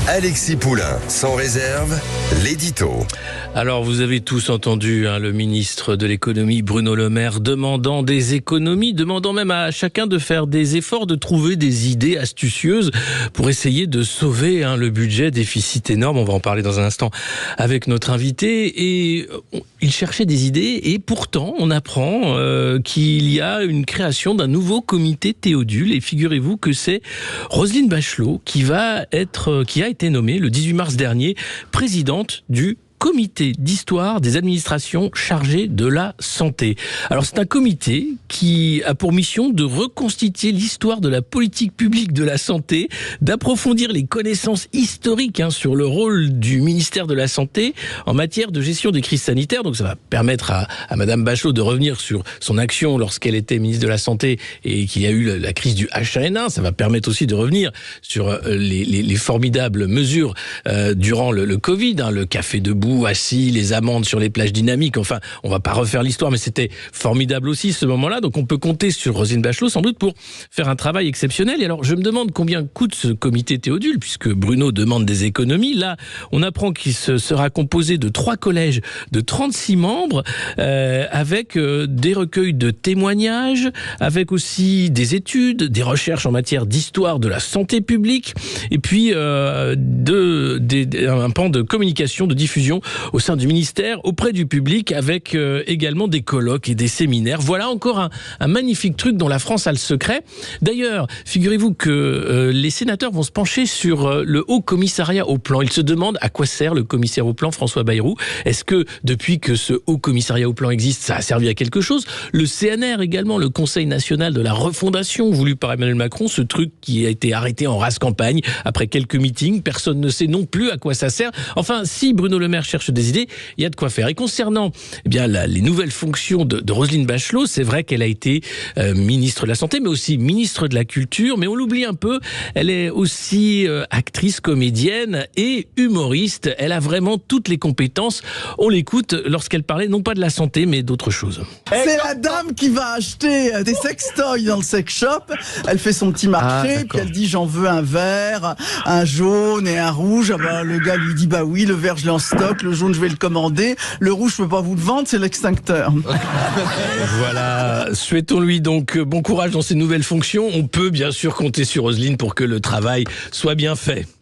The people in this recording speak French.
Alexis Poulain, sans réserve, l'édito. Alors vous avez tous entendu le ministre de l'économie Bruno Le Maire demandant des économies, demandant même à chacun de faire des efforts, de trouver des idées astucieuses pour essayer de sauver le budget, déficit énorme. On va en parler dans un instant avec notre invité. Et il cherchait des idées et pourtant on apprend qu'il y a une création d'un nouveau comité Théodule. Et figurez-vous que c'est Roselyne Bachelot qui a été nommée le 18 mars dernier présidente du comité d'histoire des administrations chargées de la santé. Alors c'est un comité qui a pour mission de reconstituer l'histoire de la politique publique de la santé, d'approfondir les connaissances historiques sur le rôle du ministère de la Santé en matière de gestion des crises sanitaires. Donc ça va permettre à Madame Bachelot de revenir sur son action lorsqu'elle était ministre de la Santé et qu'il y a eu la crise du H1N1. Ça va permettre aussi de revenir sur les formidables mesures durant le Covid, le café debout, assis, les amendes sur les plages dynamiques. Enfin, on va pas refaire l'histoire, mais c'était formidable aussi ce moment-là. Donc on peut compter sur Roselyne Bachelot sans doute pour faire un travail exceptionnel. Et alors je me demande combien coûte ce comité Théodule, puisque Bruno demande des économies. Là, on apprend qu'il sera composé de 3 collèges de 36 membres, avec des recueils de témoignages, avec aussi des études, des recherches en matière d'histoire de la santé publique, et puis un pan de communication, de diffusion au sein du ministère, auprès du public, avec également des colloques et des séminaires. Voilà encore un magnifique truc dont la France a le secret. D'ailleurs, figurez-vous que les sénateurs vont se pencher sur le Haut Commissariat au Plan. Ils se demandent à quoi sert le commissaire au Plan, François Bayrou. Est-ce que depuis que ce Haut Commissariat au Plan existe, ça a servi à quelque chose? Le CNR également, le Conseil national de la refondation, voulu par Emmanuel Macron, ce truc qui a été arrêté en rase campagne après quelques meetings. Personne ne sait non plus à quoi ça sert. Enfin, si Bruno Le Maire cherche des idées, il y a de quoi faire. Et concernant les nouvelles fonctions de Roselyne Bachelot, c'est vrai qu'elle a été ministre de la Santé, mais aussi ministre de la Culture, mais on l'oublie un peu, elle est aussi actrice, comédienne et humoriste. Elle a vraiment toutes les compétences. On l'écoute lorsqu'elle parlait non pas de la santé, mais d'autre chose. C'est la dame qui va acheter des sextoys dans le sex shop. Elle fait son petit marché, puis elle dit j'en veux un vert, un jaune et un rouge. Le gars lui dit bah oui, le vert je l'ai en stock, le jaune je vais le commander, le rouge je peux pas vous le vendre, c'est l'extincteur. Voilà, souhaitons-lui donc bon courage dans ses nouvelles fonctions. On peut bien sûr compter sur Roselyne pour que le travail soit bien fait.